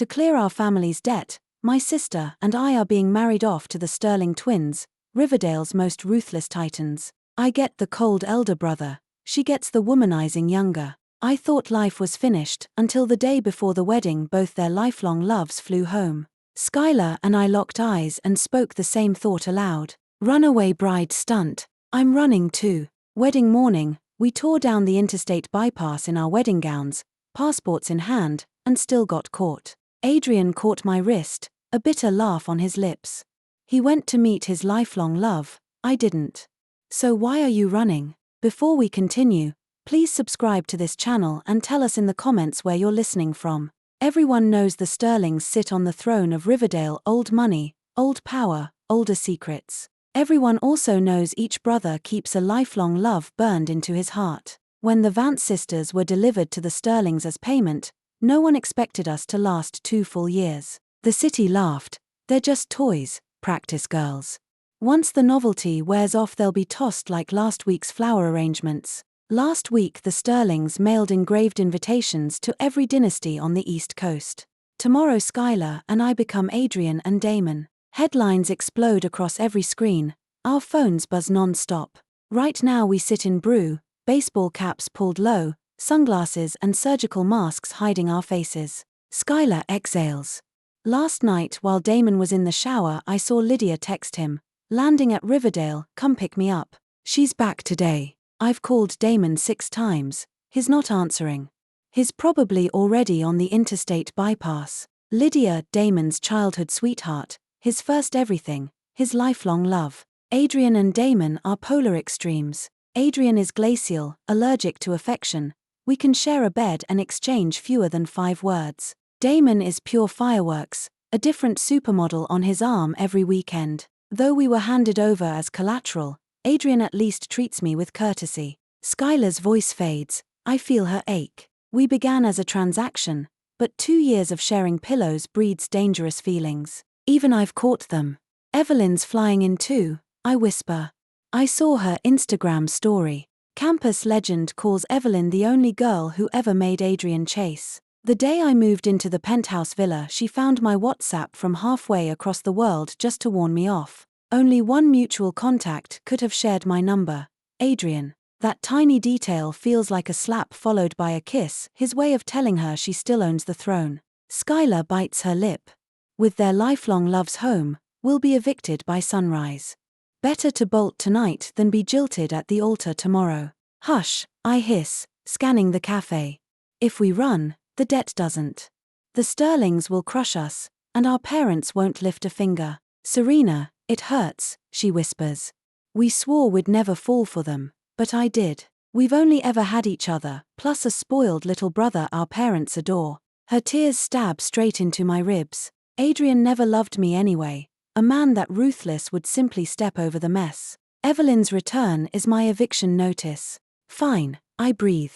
To clear our family's debt, my sister and I are being married off to the Sterling twins, Riverdale's most ruthless titans. I get the cold elder brother, she gets the womanizing younger. I thought life was finished until the day before the wedding both their lifelong loves flew home. Skylar and I locked eyes and spoke the same thought aloud. Runaway bride stunt. I'm running too. Wedding morning, we tore down the interstate bypass in our wedding gowns, passports in hand, and still got caught. Adrian caught my wrist, a bitter laugh on his lips. He went to meet his lifelong love, I didn't. So why are you running? Before we continue, please subscribe to this channel and tell us in the comments where you're listening from. Everyone knows the Sterlings sit on the throne of Riverdale, old money, old power, older secrets. Everyone also knows each brother keeps a lifelong love burned into his heart. When the Vance sisters were delivered to the Sterlings as payment, no one expected us to last 2 full years. The city laughed, they're just toys, practice girls. Once the novelty wears off they'll be tossed like last week's flower arrangements. Last week the Sterlings mailed engraved invitations to every dynasty on the East Coast. Tomorrow Skylar and I become Adrian and Damon. Headlines explode across every screen, our phones buzz non-stop. Right now we sit in brew, baseball caps pulled low, sunglasses and surgical masks hiding our faces. Skylar exhales. Last night while Damon was in the shower I saw Lydia text him, landing at Riverdale, come pick me up. She's back today. I've called Damon 6 times, he's not answering. He's probably already on the interstate bypass. Lydia, Damon's childhood sweetheart, his first everything, his lifelong love. Adrian and Damon are polar extremes. Adrian is glacial, allergic to affection. We can share a bed and exchange fewer than 5 words. Damon is pure fireworks, a different supermodel on his arm every weekend. Though we were handed over as collateral, Adrian at least treats me with courtesy. Skylar's voice fades, I feel her ache. We began as a transaction, but 2 years of sharing pillows breeds dangerous feelings. Even I've caught them. Evelyn's flying in too, I whisper. I saw her Instagram story. Campus legend calls Evelyn the only girl who ever made Adrian chase. The day I moved into the penthouse villa she found my WhatsApp from halfway across the world just to warn me off. Only one mutual contact could have shared my number, Adrian. That tiny detail feels like a slap followed by a kiss, his way of telling her she still owns the throne. Skylar bites her lip. With their lifelong loves home, we'll be evicted by sunrise. Better to bolt tonight than be jilted at the altar tomorrow. Hush, I hiss, scanning the cafe. If we run, the debt doesn't. The Sterlings will crush us, and our parents won't lift a finger. Serena, it hurts, she whispers. We swore we'd never fall for them, but I did. We've only ever had each other, plus a spoiled little brother our parents adore. Her tears stab straight into my ribs. Adrian never loved me anyway, a man that ruthless would simply step over the mess. Evelyn's return is my eviction notice. Fine, I breathe.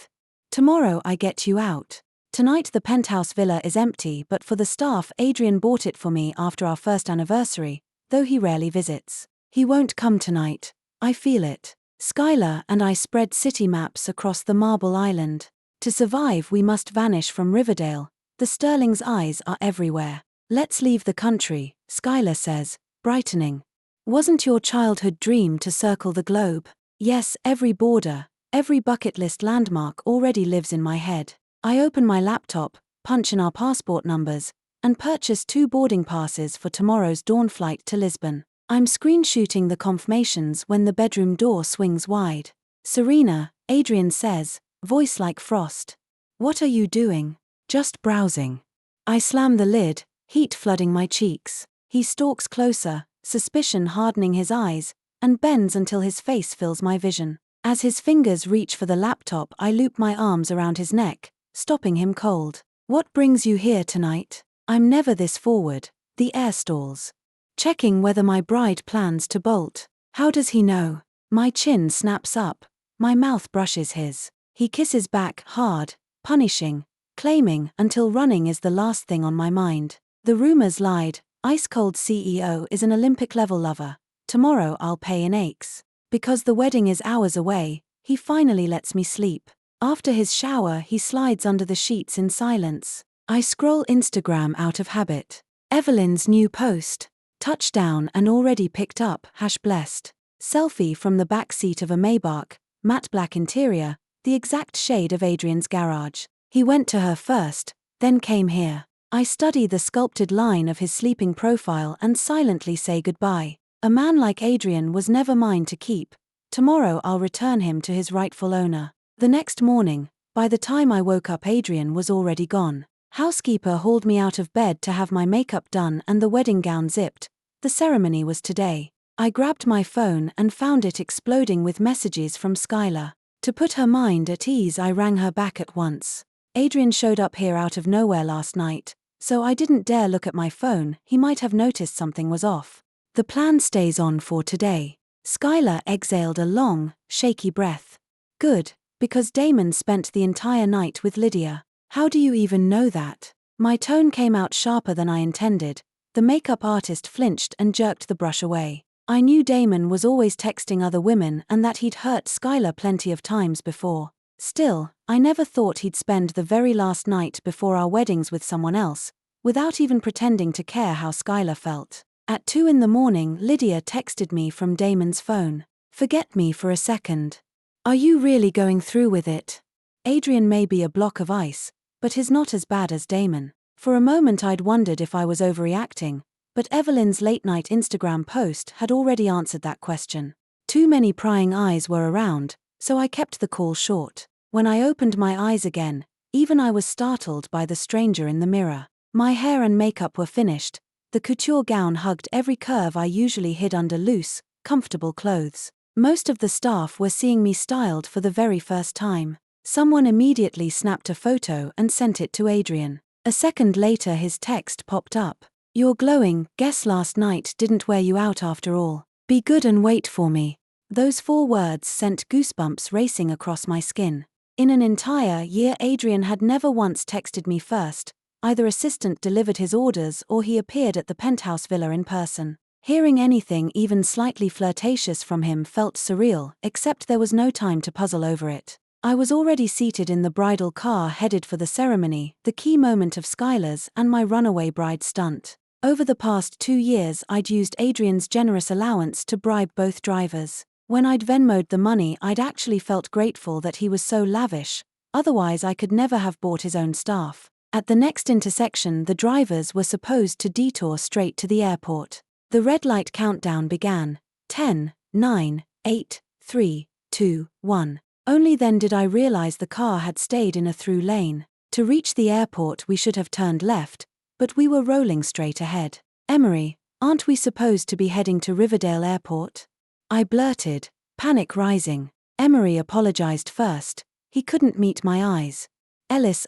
Tomorrow I get you out. Tonight the penthouse villa is empty but for the staff Adrian bought it for me after our first anniversary, though he rarely visits. He won't come tonight, I feel it. Skylar and I spread city maps across the Marble Island. To survive we must vanish from Riverdale, the Sterlings' eyes are everywhere. Let's leave the country, Skylar says, brightening. Wasn't your childhood dream to circle the globe? Yes, every border, every bucket list landmark already lives in my head. I open my laptop, punch in our passport numbers, and purchase 2 boarding passes for tomorrow's dawn flight to Lisbon. I'm screenshooting the confirmations when the bedroom door swings wide. Serena, Adrian says, voice like frost. What are you doing? Just browsing. I slam the lid, heat flooding my cheeks. He stalks closer, suspicion hardening his eyes, and bends until his face fills my vision. As his fingers reach for the laptop I loop my arms around his neck, stopping him cold. What brings you here tonight? I'm never this forward. The air stalls. Checking whether my bride plans to bolt. How does he know? My chin snaps up. My mouth brushes his. He kisses back hard, punishing, claiming until running is the last thing on my mind. The rumors lied. Ice-cold CEO is an Olympic-level lover. Tomorrow I'll pay in aches. Because the wedding is hours away, he finally lets me sleep. After his shower he slides under the sheets in silence. I scroll Instagram out of habit. Evelyn's new post. Touchdown and already picked up, #blessed. Selfie from the back seat of a Maybach, matte black interior, the exact shade of Adrian's garage. He went to her first, then came here. I study the sculpted line of his sleeping profile and silently say goodbye. A man like Adrian was never mine to keep. Tomorrow I'll return him to his rightful owner. The next morning, by the time I woke up, Adrian was already gone. Housekeeper hauled me out of bed to have my makeup done and the wedding gown zipped. The ceremony was today. I grabbed my phone and found it exploding with messages from Skylar. To put her mind at ease, I rang her back at once. Adrian showed up here out of nowhere last night, so I didn't dare look at my phone. He might have noticed something was off. The plan stays on for today. Skylar exhaled a long, shaky breath. Good, because Damon spent the entire night with Lydia. How do you even know that? My tone came out sharper than I intended. The makeup artist flinched and jerked the brush away. I knew Damon was always texting other women and that he'd hurt Skylar plenty of times before. Still, I never thought he'd spend the very last night before our weddings with someone else, without even pretending to care how Skylar felt. At 2 a.m, Lydia texted me from Damon's phone. Forget me for a second. Are you really going through with it? Adrian may be a block of ice, but he's not as bad as Damon. For a moment I'd wondered if I was overreacting, but Evelyn's late-night Instagram post had already answered that question. Too many prying eyes were around, so I kept the call short. When I opened my eyes again, even I was startled by the stranger in the mirror. My hair and makeup were finished. The couture gown hugged every curve I usually hid under loose, comfortable clothes. Most of the staff were seeing me styled for the very first time. Someone immediately snapped a photo and sent it to Adrian. A second later his text popped up. You're glowing, guess last night didn't wear you out after all. Be good and wait for me. Those 4 words sent goosebumps racing across my skin. In an entire year Adrian had never once texted me first. Either assistant delivered his orders or he appeared at the penthouse villa in person. Hearing anything even slightly flirtatious from him felt surreal, except there was no time to puzzle over it. I was already seated in the bridal car headed for the ceremony, the key moment of Skylar's and my runaway bride stunt. Over the past 2 years I'd used Adrian's generous allowance to bribe both drivers. When I'd Venmo'd the money I'd actually felt grateful that he was so lavish, otherwise I could never have bought his own staff. At the next intersection the drivers were supposed to detour straight to the airport. The red light countdown began. 10, 9, 8, 3, 2, 1. Only then did I realize the car had stayed in a through lane. To reach the airport we should have turned left, but we were rolling straight ahead. Emery, aren't we supposed to be heading to Riverdale Airport? I blurted, panic rising. Emery apologized first. He couldn't meet my eyes. Ellis,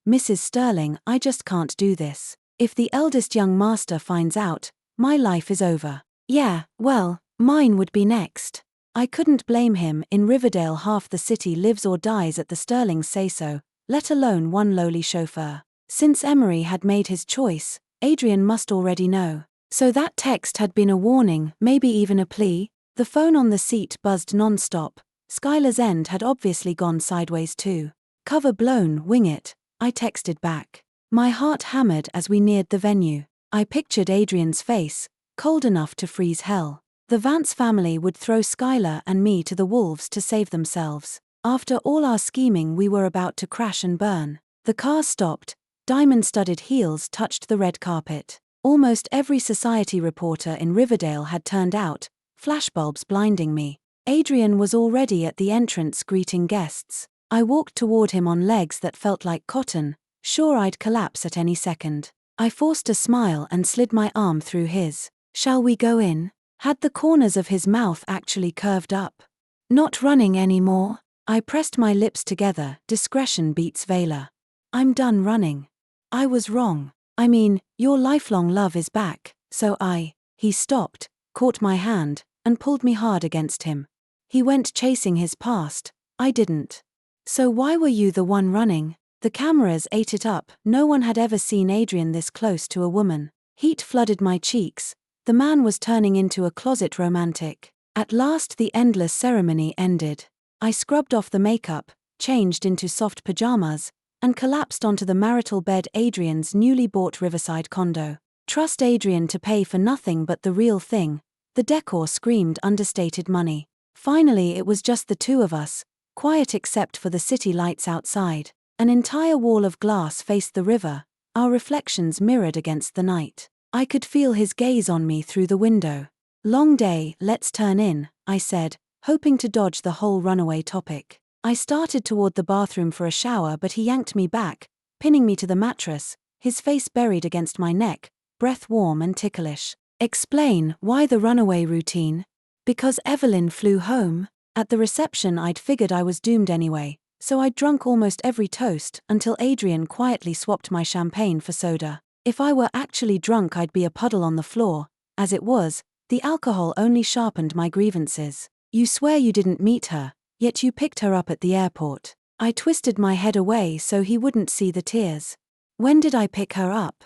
Mrs. Sterling, I just can't do this. If the eldest young master finds out, my life is over. Yeah, well, mine would be next. I couldn't blame him. In Riverdale half the city lives or dies at the Sterlings' say-so, let alone one lowly chauffeur. Since Emery had made his choice, Adrian must already know. So that text had been a warning, maybe even a plea. The phone on the seat buzzed non-stop. Skylar's end had obviously gone sideways too. Cover blown, wing it, I texted back. My heart hammered as we neared the venue. I pictured Adrian's face, cold enough to freeze hell. The Vance family would throw Skylar and me to the wolves to save themselves. After all our scheming we were about to crash and burn. The car stopped. Diamond-studded heels touched the red carpet. Almost every society reporter in Riverdale had turned out, flashbulbs blinding me. Adrian was already at the entrance greeting guests. I walked toward him on legs that felt like cotton, sure I'd collapse at any second. I forced a smile and slid my arm through his. Shall we go in? Had the corners of his mouth actually curved up? Not running anymore? I pressed my lips together. Discretion beats valor. I'm done running. I was wrong. I mean, your lifelong love is back, so He stopped, caught my hand, and pulled me hard against him. He went chasing his past. I didn't. So why were you the one running? The cameras ate it up. No one had ever seen Adrian this close to a woman. Heat flooded my cheeks. The man was turning into a closet romantic. At last the endless ceremony ended. I scrubbed off the makeup, changed into soft pajamas, and collapsed onto the marital bed. Adrian's newly bought riverside condo. Trust Adrian to pay for nothing but the real thing. The decor screamed understated money. Finally, it was just the two of us, quiet except for the city lights outside. An entire wall of glass faced the river, our reflections mirrored against the night. I could feel his gaze on me through the window. Long day, let's turn in, I said, hoping to dodge the whole runaway topic. I started toward the bathroom for a shower, but he yanked me back, pinning me to the mattress, his face buried against my neck, breath warm and ticklish. Explain, why the runaway routine? Because Evelyn flew home. At the reception I'd figured I was doomed anyway, so I'd drunk almost every toast until Adrian quietly swapped my champagne for soda. If I were actually drunk I'd be a puddle on the floor. As it was, the alcohol only sharpened my grievances. You swear you didn't meet her, yet you picked her up at the airport. I twisted my head away so he wouldn't see the tears. When did I pick her up?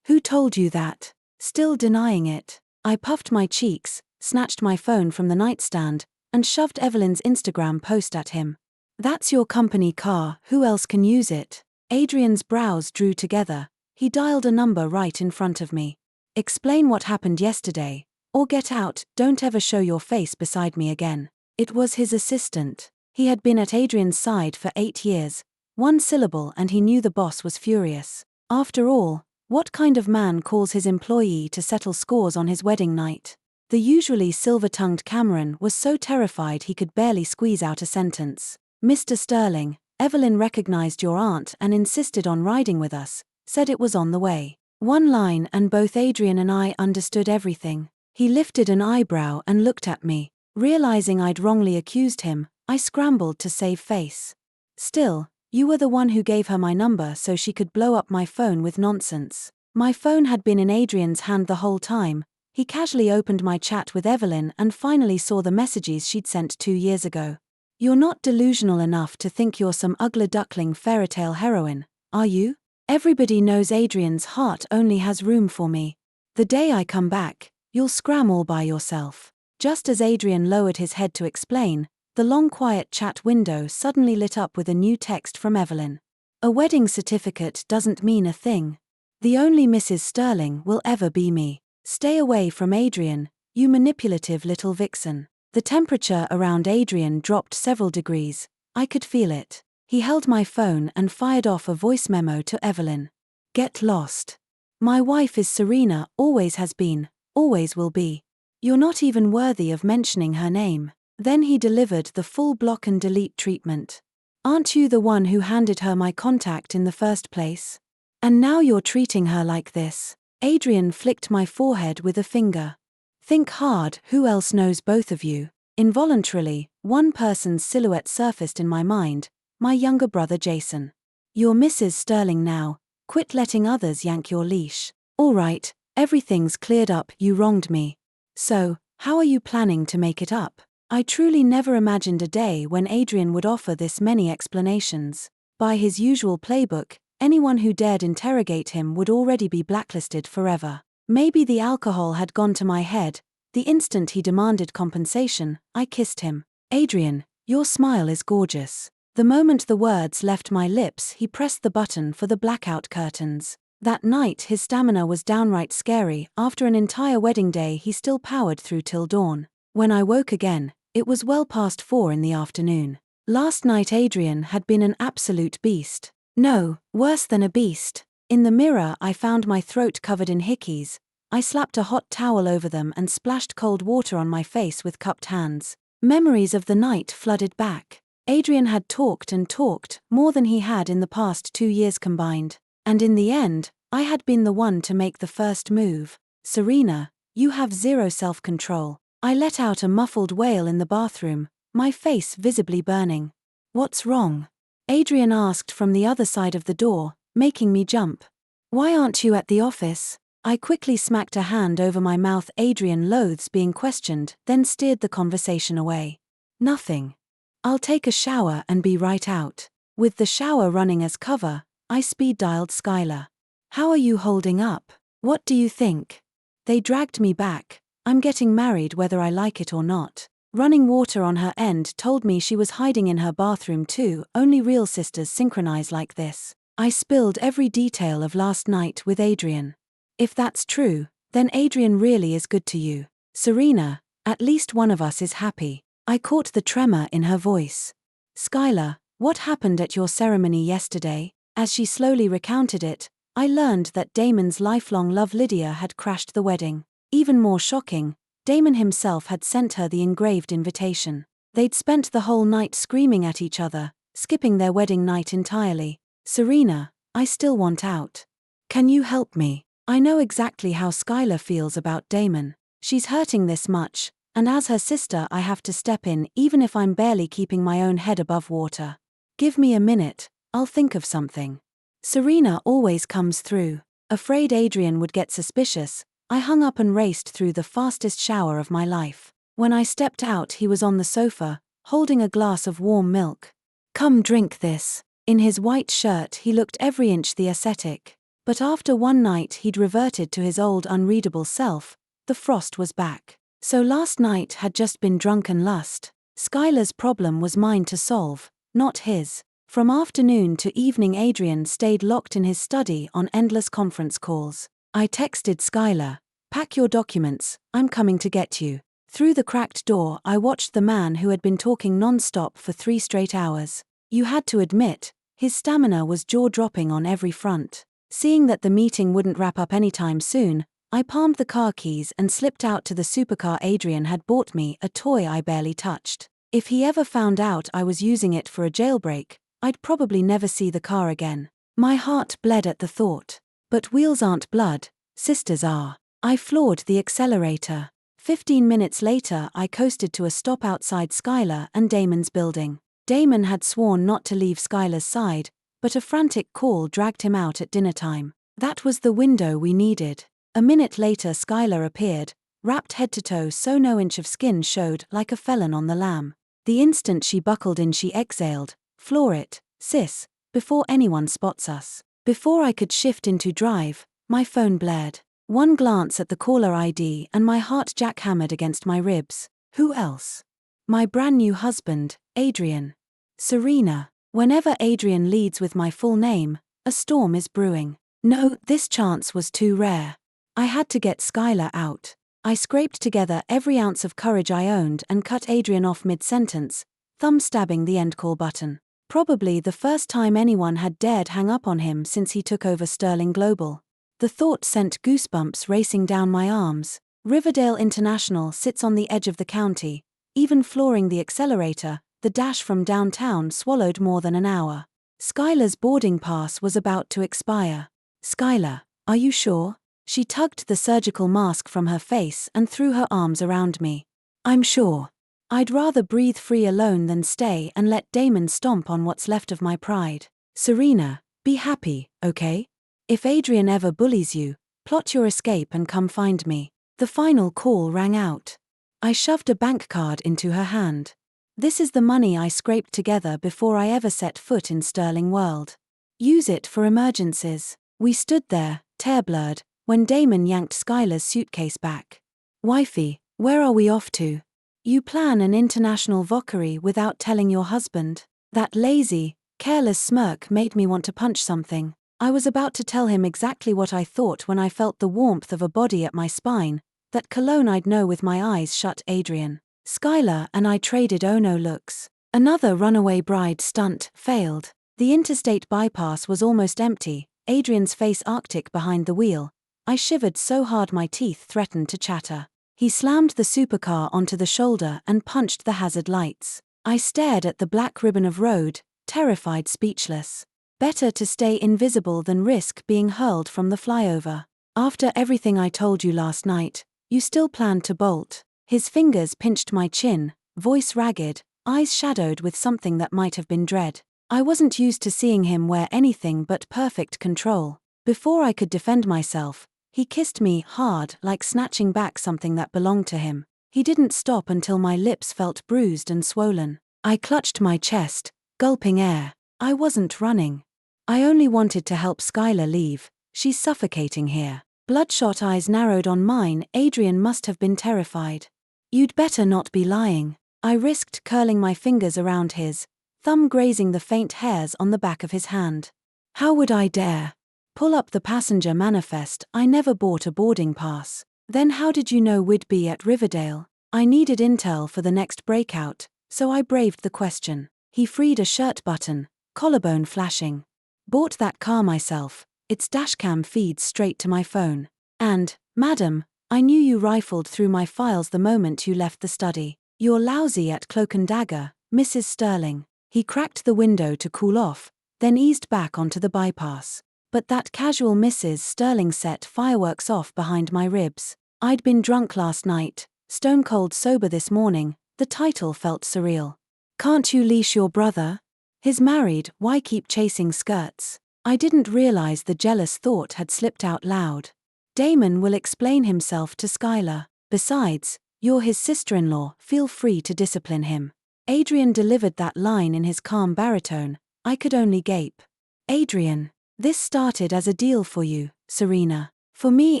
Who told you that? Still denying it. I puffed my cheeks, snatched my phone from the nightstand, and shoved Evelyn's Instagram post at him. That's your company car, who else can use it? Adrian's brows drew together. He dialed a number right in front of me. Explain what happened yesterday, or get out, don't ever show your face beside me again. It was his assistant. He had been at Adrian's side for 8 years. One syllable and he knew the boss was furious. After all, what kind of man calls his employee to settle scores on his wedding night? The usually silver-tongued Cameron was so terrified he could barely squeeze out a sentence. Mr. Sterling, Evelyn recognized your aunt and insisted on riding with us, said it was on the way. One line and both Adrian and I understood everything. He lifted an eyebrow and looked at me. Realizing I'd wrongly accused him, I scrambled to save face. Still, you were the one who gave her my number so she could blow up my phone with nonsense. My phone had been in Adrian's hand the whole time. He casually opened my chat with Evelyn and finally saw the messages she'd sent 2 years ago. You're not delusional enough to think you're some ugly duckling fairytale heroine, are you? Everybody knows Adrian's heart only has room for me. The day I come back, you'll scram all by yourself. Just as Adrian lowered his head to explain, the long quiet chat window suddenly lit up with a new text from Evelyn. A wedding certificate doesn't mean a thing. The only Mrs. Sterling will ever be me. Stay away from Adrian, you manipulative little vixen. The temperature around Adrian dropped several degrees. I could feel it. He held my phone and fired off a voice memo to Evelyn. Get lost. My wife is Serena, always has been, always will be. You're not even worthy of mentioning her name. Then he delivered the full block and delete treatment. Aren't you the one who handed her my contact in the first place? And now you're treating her like this. Adrian flicked my forehead with a finger. Think hard, who else knows both of you? Involuntarily, one person's silhouette surfaced in my mind, my younger brother Jason. You're Mrs. Sterling now, quit letting others yank your leash. All right, everything's cleared up, you wronged me. So, how are you planning to make it up? I truly never imagined a day when Adrian would offer this many explanations. By his usual playbook, anyone who dared interrogate him would already be blacklisted forever. Maybe the alcohol had gone to my head. The instant he demanded compensation, I kissed him. Adrian, your smile is gorgeous. The moment the words left my lips, he pressed the button for the blackout curtains. That night his stamina was downright scary. After an entire wedding day he still powered through till dawn. When I woke again, it was well past 4 in the afternoon. Last night Adrian had been an absolute beast. No, worse than a beast. In the mirror I found my throat covered in hickeys. I slapped a hot towel over them and splashed cold water on my face with cupped hands. Memories of the night flooded back. Adrian had talked and talked, more than he had in the past 2 years combined. And in the end, I had been the one to make the first move. Serena, you have zero self-control. I let out a muffled wail in the bathroom, my face visibly burning. What's wrong? Adrian asked from the other side of the door, making me jump. Why aren't you at the office? I quickly smacked a hand over my mouth. Adrian loathes being questioned, then steered the conversation away. Nothing. I'll take a shower and be right out. With the shower running as cover, I speed-dialed Skylar. How are you holding up? What do you think? They dragged me back. I'm getting married whether I like it or not. Running water on her end told me she was hiding in her bathroom too. Only real sisters synchronize like this. I spilled every detail of last night with Adrian. If that's true, then Adrian really is good to you. Serena, at least one of us is happy. I caught the tremor in her voice. Skylar, what happened at your ceremony yesterday? As she slowly recounted it, I learned that Damon's lifelong love Lydia had crashed the wedding. Even more shocking, Damon himself had sent her the engraved invitation. They'd spent the whole night screaming at each other, skipping their wedding night entirely. Serena, I still want out. Can you help me? I know exactly how Skylar feels about Damon. She's hurting this much, and as her sister I have to step in even if I'm barely keeping my own head above water. Give me a minute, I'll think of something. Serena always comes through. Afraid Adrian would get suspicious, I hung up and raced through the fastest shower of my life. When I stepped out, he was on the sofa, holding a glass of warm milk. Come drink this. In his white shirt he looked every inch the ascetic. But after one night he'd reverted to his old unreadable self, the frost was back. So last night had just been drunken lust. Skylar's problem was mine to solve, not his. From afternoon to evening Adrian stayed locked in his study on endless conference calls. I texted Skylar, pack your documents, I'm coming to get you. Through the cracked door I watched the man who had been talking non-stop for 3 straight hours. You had to admit, his stamina was jaw-dropping on every front. Seeing that the meeting wouldn't wrap up anytime soon, I palmed the car keys and slipped out to the supercar Adrian had bought me, a toy I barely touched. If he ever found out I was using it for a jailbreak, I'd probably never see the car again. My heart bled at the thought. But wheels aren't blood, sisters are. I floored the accelerator. 15 minutes later I coasted to a stop outside Skylar and Damon's building. Damon had sworn not to leave Skylar's side, but a frantic call dragged him out at dinner time. That was the window we needed. A minute later Skylar appeared, wrapped head to toe so no inch of skin showed, like a felon on the lam. The instant she buckled in she exhaled, "Floor it, sis, before anyone spots us." Before I could shift into drive, my phone blared. One glance at the caller ID and my heart jackhammered against my ribs. Who else? My brand new husband, Adrian. Serena. Whenever Adrian leads with my full name, a storm is brewing. No, this chance was too rare. I had to get Skylar out. I scraped together every ounce of courage I owned and cut Adrian off mid-sentence, thumb stabbing the end call button. Probably the first time anyone had dared hang up on him since he took over Sterling Global. The thought sent goosebumps racing down my arms. Riverdale International sits on the edge of the county. Even flooring the accelerator, the dash from downtown swallowed more than an hour. Skylar's boarding pass was about to expire. Skylar, are you sure? She tugged the surgical mask from her face and threw her arms around me. I'm sure. I'd rather breathe free alone than stay and let Damon stomp on what's left of my pride. Serena, be happy, okay? If Adrian ever bullies you, plot your escape and come find me. The final call rang out. I shoved a bank card into her hand. This is the money I scraped together before I ever set foot in Sterling World. Use it for emergencies. We stood there, tear-blurred, when Damon yanked Skylar's suitcase back. Wifey, where are we off to? You plan an international vocery without telling your husband? That lazy, careless smirk made me want to punch something. I was about to tell him exactly what I thought when I felt the warmth of a body at my spine, that cologne I'd know with my eyes shut. Adrian. Skylar and I traded oh-no looks. Another runaway bride stunt failed. The interstate bypass was almost empty, Adrian's face arctic behind the wheel. I shivered so hard my teeth threatened to chatter. He slammed the supercar onto the shoulder and punched the hazard lights. I stared at the black ribbon of road, terrified, speechless. Better to stay invisible than risk being hurled from the flyover. After everything I told you last night, you still planned to bolt. His fingers pinched my chin, voice ragged, eyes shadowed with something that might have been dread. I wasn't used to seeing him wear anything but perfect control. Before I could defend myself, he kissed me hard, like snatching back something that belonged to him. He didn't stop until my lips felt bruised and swollen. I clutched my chest, gulping air. I wasn't running. I only wanted to help Skylar leave. She's suffocating here. Bloodshot eyes narrowed on mine. Adrian must have been terrified. You'd better not be lying. I risked curling my fingers around his, thumb grazing the faint hairs on the back of his hand. How would I dare? Pull up the passenger manifest, I never bought a boarding pass. Then how did you know we'd be at Riverdale? I needed intel for the next breakout, so I braved the question. He freed a shirt button, collarbone flashing. Bought that car myself, its dashcam feeds straight to my phone. And, madam, I knew you rifled through my files the moment you left the study. You're lousy at cloak and dagger, Mrs. Sterling. He cracked the window to cool off, then eased back onto the bypass. But that casual Mrs. Sterling set fireworks off behind my ribs. I'd been drunk last night, stone cold sober this morning. The title felt surreal. Can't you leash your brother? He's married, why keep chasing skirts? I didn't realize the jealous thought had slipped out loud. Damon will explain himself to Skylar. Besides, you're his sister-in-law, feel free to discipline him. Adrian delivered that line in his calm baritone. I could only gape. Adrian, this started as a deal for you, Serena. For me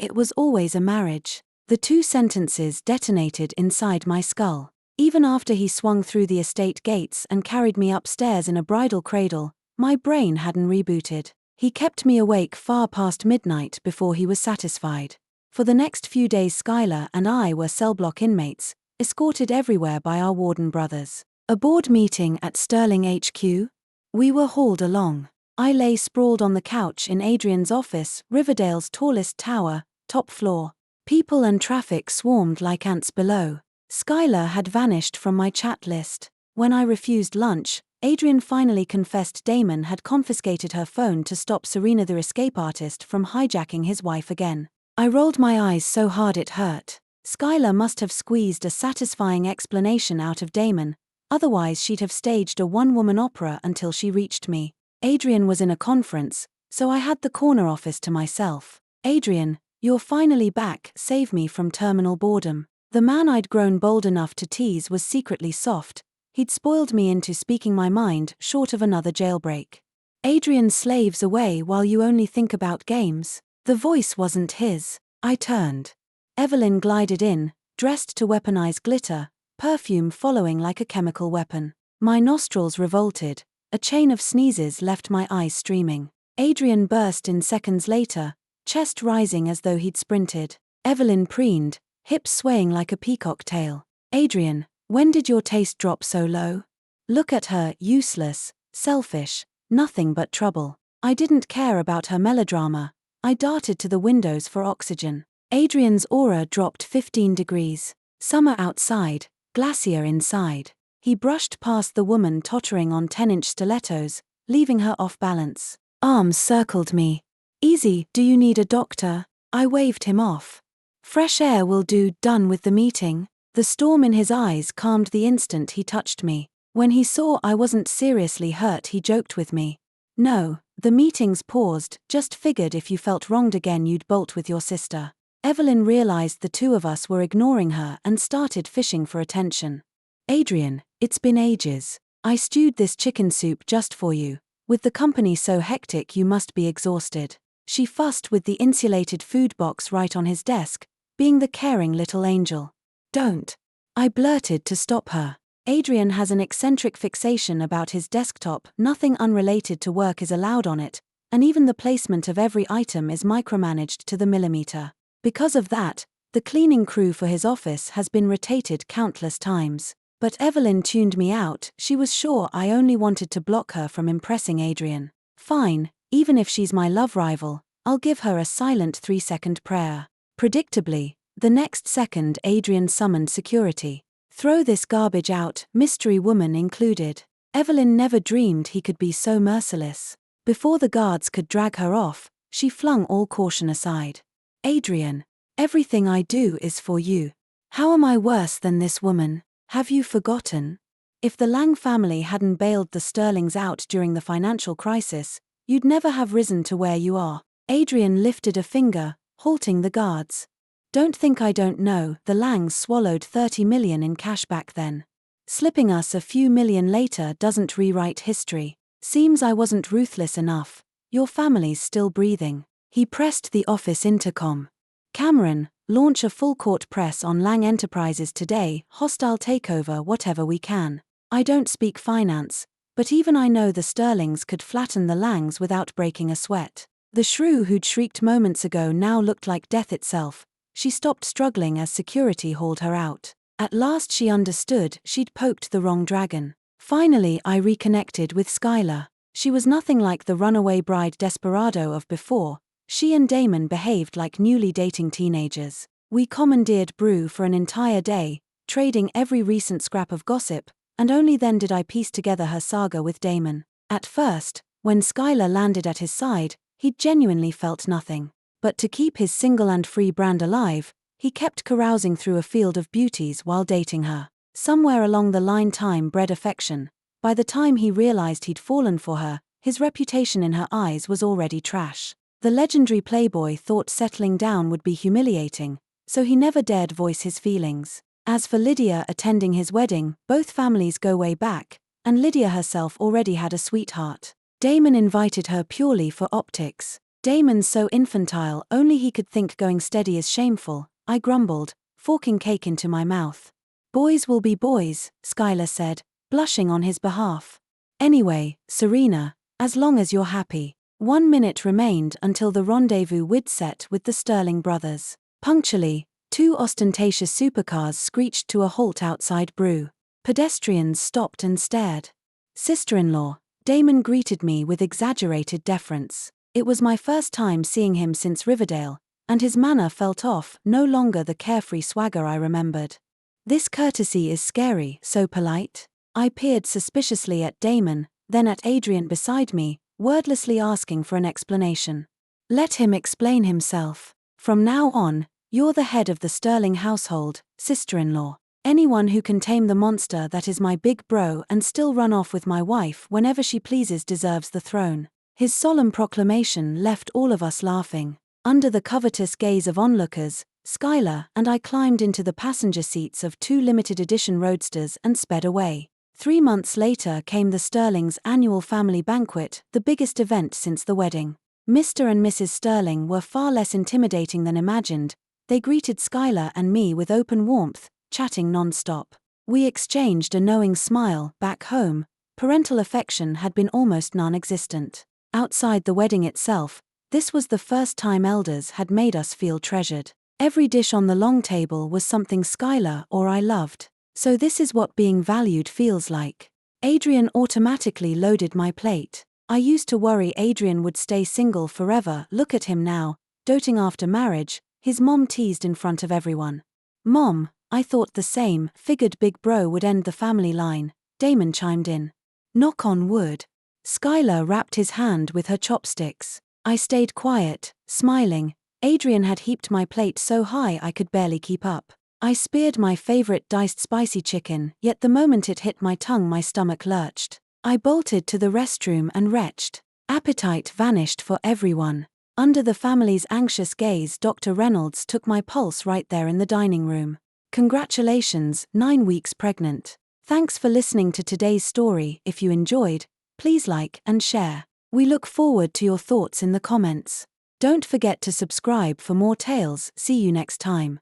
it was always a marriage. The two sentences detonated inside my skull. Even after he swung through the estate gates and carried me upstairs in a bridal cradle, my brain hadn't rebooted. He kept me awake far past midnight before he was satisfied. For the next few days Skylar and I were cell block inmates, escorted everywhere by our warden brothers. A board meeting at Sterling HQ? We were hauled along. I lay sprawled on the couch in Adrian's office, Riverdale's tallest tower, top floor. People and traffic swarmed like ants below. Skylar had vanished from my chat list. When I refused lunch, Adrian finally confessed Damon had confiscated her phone to stop Serena the escape artist from hijacking his wife again. I rolled my eyes so hard it hurt. Skylar must have squeezed a satisfying explanation out of Damon, otherwise she'd have staged a one-woman opera until she reached me. Adrian was in a conference, so I had the corner office to myself. Adrian, you're finally back, save me from terminal boredom. The man I'd grown bold enough to tease was secretly soft. He'd spoiled me into speaking my mind, short of another jailbreak. Adrian slaves away while you only think about games. The voice wasn't his. I turned. Evelyn glided in, dressed to weaponize glitter, perfume following like a chemical weapon. My nostrils revolted. A chain of sneezes left my eyes streaming. Adrian burst in seconds later, chest rising as though he'd sprinted. Evelyn preened, hips swaying like a peacock tail. Adrian, when did your taste drop so low? Look at her, useless, selfish, nothing but trouble. I didn't care about her melodrama. I darted to the windows for oxygen. Adrian's aura dropped 15 degrees. Summer outside, glacier inside. He brushed past the woman tottering on 10-inch stilettos, leaving her off balance. Arms circled me. Easy, do you need a doctor? I waved him off. Fresh air will do, done with the meeting. The storm in his eyes calmed the instant he touched me. When he saw I wasn't seriously hurt, he joked with me. No, the meeting's paused, just figured if you felt wronged again you'd bolt with your sister. Evelyn realized the two of us were ignoring her and started fishing for attention. Adrian, it's been ages. I stewed this chicken soup just for you. With the company so hectic you must be exhausted. She fussed with the insulated food box right on his desk, being the caring little angel. Don't. I blurted to stop her. Adrian has an eccentric fixation about his desktop, nothing unrelated to work is allowed on it, and even the placement of every item is micromanaged to the millimeter. Because of that, the cleaning crew for his office has been rotated countless times. But Evelyn tuned me out, she was sure I only wanted to block her from impressing Adrian. Fine, even if she's my love rival, I'll give her a silent 3-second prayer. Predictably, the next second Adrian summoned security. Throw this garbage out, mystery woman included. Evelyn never dreamed he could be so merciless. Before the guards could drag her off, she flung all caution aside. Adrian, everything I do is for you. How am I worse than this woman? Have you forgotten? If the Lang family hadn't bailed the Sterlings out during the financial crisis, you'd never have risen to where you are. Adrian lifted a finger, halting the guards. Don't think I don't know, the Langs swallowed 30 million in cash back then. Slipping us a few million later doesn't rewrite history. Seems I wasn't ruthless enough. Your family's still breathing. He pressed the office intercom. Cameron, launch a full-court press on Lang Enterprises today, hostile takeover whatever we can. I don't speak finance, But even I know the Sterlings could flatten the Langs without breaking a sweat. The shrew who'd shrieked moments ago now looked like death itself. She stopped struggling as security hauled her out. At last she understood she'd poked the wrong dragon. Finally I reconnected with Skylar. She was nothing like the runaway bride desperado of before. She and Damon behaved like newly dating teenagers. We commandeered brew for an entire day, trading every recent scrap of gossip, and only then did I piece together her saga with Damon. At first, when Skylar landed at his side, he genuinely felt nothing. But to keep his single and free brand alive, he kept carousing through a field of beauties while dating her. Somewhere along the line time bred affection. By the time he realized he'd fallen for her, his reputation in her eyes was already trash. The legendary playboy thought settling down would be humiliating, so he never dared voice his feelings. As for Lydia attending his wedding, both families go way back, and Lydia herself already had a sweetheart. Damon invited her purely for optics. Damon's so infantile only he could think going steady is shameful, I grumbled, forking cake into my mouth. Boys will be boys, Skylar said, blushing on his behalf. Anyway, Serena, as long as you're happy. 1 minute remained until the rendezvous would set with the Sterling brothers. Punctually, 2 ostentatious supercars screeched to a halt outside Brew. Pedestrians stopped and stared. Sister-in-law, Damon greeted me with exaggerated deference. It was my first time seeing him since Riverdale, and his manner felt off, no longer the carefree swagger I remembered. This courtesy is scary, so polite. I peered suspiciously at Damon, then at Adrian beside me, wordlessly asking for an explanation. Let him explain himself. From now on, you're the head of the Sterling household, sister-in-law. Anyone who can tame the monster that is my big bro and still run off with my wife whenever she pleases deserves the throne. His solemn proclamation left all of us laughing. Under the covetous gaze of onlookers, Skylar and I climbed into the passenger seats of 2 limited edition roadsters and sped away. 3 months later came the Sterlings' annual family banquet, the biggest event since the wedding. Mr. and Mrs. Sterling were far less intimidating than imagined. They greeted Skylar and me with open warmth, chatting non-stop. We exchanged a knowing smile. Back home, parental affection had been almost non-existent. Outside the wedding itself, this was the first time elders had made us feel treasured. Every dish on the long table was something Skylar or I loved. So this is what being valued feels like. Adrian automatically loaded my plate. I used to worry Adrian would stay single forever. Look at him now, doting after marriage, his mom teased in front of everyone. Mom, I thought the same, figured big bro would end the family line, Damon chimed in. Knock on wood. Skylar wrapped his hand with her chopsticks. I stayed quiet, smiling. Adrian had heaped my plate so high I could barely keep up. I speared my favorite diced spicy chicken, yet the moment it hit my tongue my stomach lurched. I bolted to the restroom and retched. Appetite vanished for everyone. Under the family's anxious gaze, Dr. Reynolds took my pulse right there in the dining room. Congratulations, 9 weeks pregnant. Thanks for listening to today's story. If you enjoyed, please like and share. We look forward to your thoughts in the comments. Don't forget to subscribe for more tales. See you next time.